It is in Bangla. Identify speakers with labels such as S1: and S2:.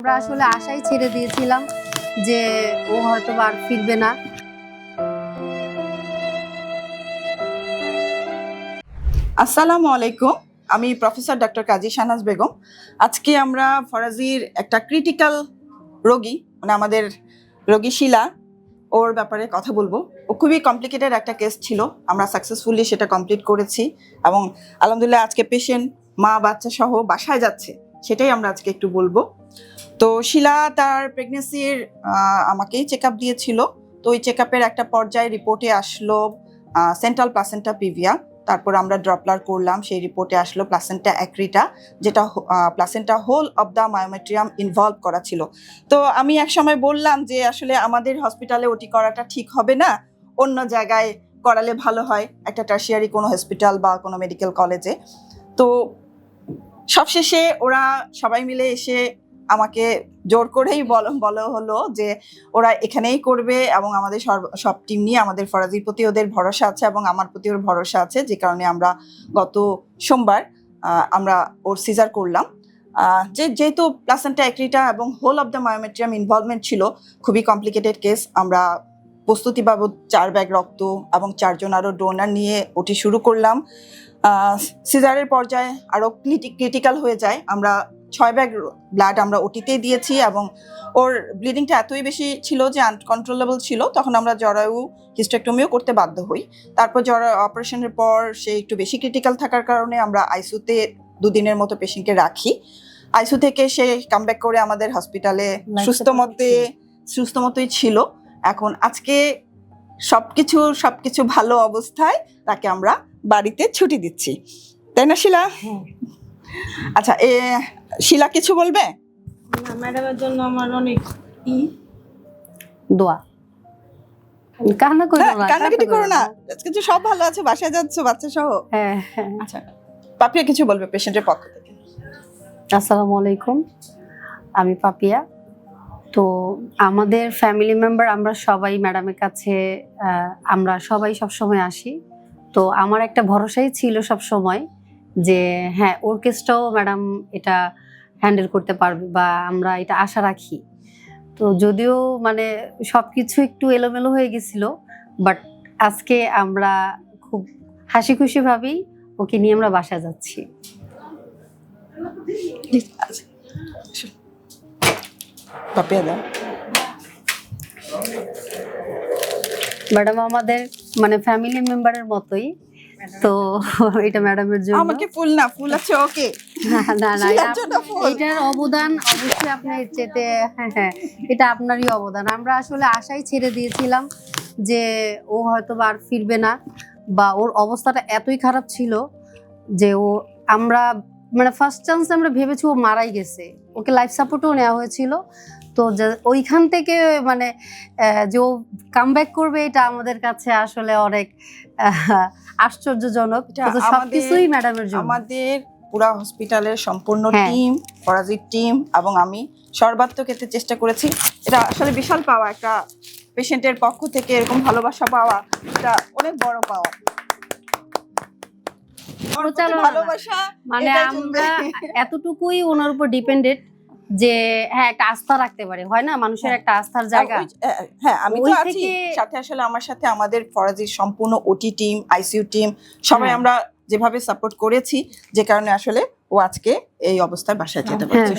S1: আমরা আসলে আশাই ছেড়ে দিয়েছিলাম যে ও হয়তো আর ফিরবে না।
S2: আসসালামু আলাইকুম, আমি প্রফেসর ডক্টর কাজী শাহনাজ বেগম। আজকে আমরা ফরাজির একটা ক্রিটিক্যাল রোগী, মানে আমাদের রোগী শিলা, ওর ব্যাপারে কথা বলবো। ও খুবই কমপ্লিকেটেড একটা কেস ছিল, আমরা সাকসেসফুলি সেটা কমপ্লিট করেছি এবং আলহামদুলিল্লাহ আজকে পেশেন্ট মা বাচ্চা সহ বাসায় যাচ্ছে, সেটাই আমরা আজকে একটু বলবো। তো শিলা তার প্রেগনেন্সির আমাকেই চেক আপ দিয়েছিল। তো ওই চেক আপের একটা পর্যায়ে রিপোর্টে আসলো সেন্ট্রাল প্লাসেন্টা পিভিয়া। তারপর আমরা ড্রপলার করলাম, সেই রিপোর্টে আসলো প্লাসেন্টা অ্যাক্রিটা, যেটা placenta whole of the myometrium involve করা ছিল। তো আমি এক সময় বললাম যে আসলে আমাদের হসপিটালে ওটি করাটা ঠিক হবে না, অন্য জায়গায় করালে ভালো হয়, একটা টার্সিয়ারি কোনো হসপিটাল বা কোনো মেডিকেল কলেজে। তো সবশেষে ওরা সবাই মিলে এসে আমাকে জোর করেই বলা হলো যে ওরা এখানেই করবে এবং আমাদের সব টিম নিয়ে আমাদের ফরাজির প্রতি ওদের ভরসা আছে এবং আমার প্রতি ওর ভরসা আছে, যে কারণে আমরা গত সোমবার আমরা ওর সিজার করলাম। যেহেতু প্লাসেন্টা অ্যাক্রিটা এবং whole of the myometrium involvement ছিল, খুবই কমপ্লিকেটেড কেস। আমরা প্রস্তুতি বাবদ 4 ব্যাগ রক্ত এবং 4 জন আরও ডোনার নিয়ে ওটি শুরু করলাম। সিজারের পর্যায়ে আরও ক্রিটিক্যাল হয়ে যায়, আমরা 6 ব্যাগ ব্লাড আমরা ওটিতেই দিয়েছি এবং ওর ব্লিডিংটা এতই বেশি ছিল যে আনকন্ট্রোলেবল ছিল। তখন আমরা জরায়ু হিস্টেক্টমিও করতে বাধ্য হই। তারপর অপারেশনের পর সে একটু বেশি ক্রিটিক্যাল থাকার কারণে আমরা আইসিইউতে 2 দিনের মতো পেশেন্টকে রাখি। আইসিইউ থেকে সে কামব্যাক করে আমাদের হসপিটালে সুস্থ মতোই ছিল। এখন আজকে সবকিছু ভালো অবস্থায় তাকে আমরা বাড়িতে ছুটি দিচ্ছি, তাই না শিলা? আচ্ছা, শিলা কিছু বলবে?
S3: না, ম্যাডামের জন্য আমার অনেক
S1: দোয়া।
S2: কান্নাকাটি করো না, কিছু সব ভালো আছে, বাসায় যাচ্ছ বাচ্চা সহ।
S1: হ্যাঁ।
S2: আচ্ছা, পাপিয়া কিছু বলবে পেশেন্টের পক্ষ থেকে?
S1: আসসালামু আলাইকুম, আমি পাপিয়া। তো আমাদের ফ্যামিলি মেম্বার আমরা সবাই ম্যাডামের কাছে আমরা সবাই সবসময় আসি। তো আমার একটা ভরসাই ছিল সব সময় যে হ্যাঁ, ওর কেসটাও ম্যাডাম এটা হ্যান্ডেল করতে পারবে বা আমরা এটা আশা রাখি। তো যদিও মানে সবকিছু একটু এলোমেলো হয়ে গেছিল, বাট আজকে আমরা খুব হাসি খুশি ভাবেই ওকে নিয়ে আমরা বাসায় যাচ্ছি।
S2: পাপিয়া দাও।
S1: ম্যাডাম আমাদের মানে ফ্যামিলি মেম্বারের মতোই, তো এটা ম্যাডামের জন্য।
S2: আমাকে ফুল না, ফুল আছে ওকে।
S1: না এটার অবদান অবশ্যই আপনার চেতে। হ্যাঁ, এটা আপনারই অবদান। আমরা আসলে আশাই ছেড়ে দিয়েছিলাম যে ও হয়তো আর ফিরবে না, বা ওর অবস্থাটা এতই খারাপ ছিল যে আমরা মানে ফার্স্ট চান্সে আমরা ভেবেছি ও মারাই গেছে। ওকে লাইফ সাপোর্টও নেওয়া হয়েছিল। তো ওইখান থেকে মানে যে ও কামব্যাক করবে, এটা আমাদের কাছে আসলে অনেক আশ্চর্যজনক। সবকিছুই ম্যাডামের জন্য। আমাদের
S2: পুরা হসপিটালের সম্পূর্ণ টিম, ফরাজির টিম এবং আমি সর্বাত্মক এতে চেষ্টা করেছি। এটা আসলে বিশাল পাওয়া, একটা পেশেন্টের পক্ষ থেকে এরকম ভালোবাসা পাওয়া, এটা অনেক বড় পাওয়া।
S1: মানে আমরা এতটুকুই ওনার উপর ডিপেন্ডেন্ট যে হ্যাঁ, একটা আস্থা রাখতে পারে, হয় না মানুষের একটা আস্থার জায়গা।
S2: হ্যাঁ, আমি তো আছি সাথে। আসলে আমার সাথে আমাদের ফরাজির সম্পূর্ণ ওটি টিম, আইসিইউ টিম সবাই আমরা যেভাবে সাপোর্ট করেছি, যে কারণে আসলে ও আজকে এই অবস্থায় বাসায় যেতে পারছে।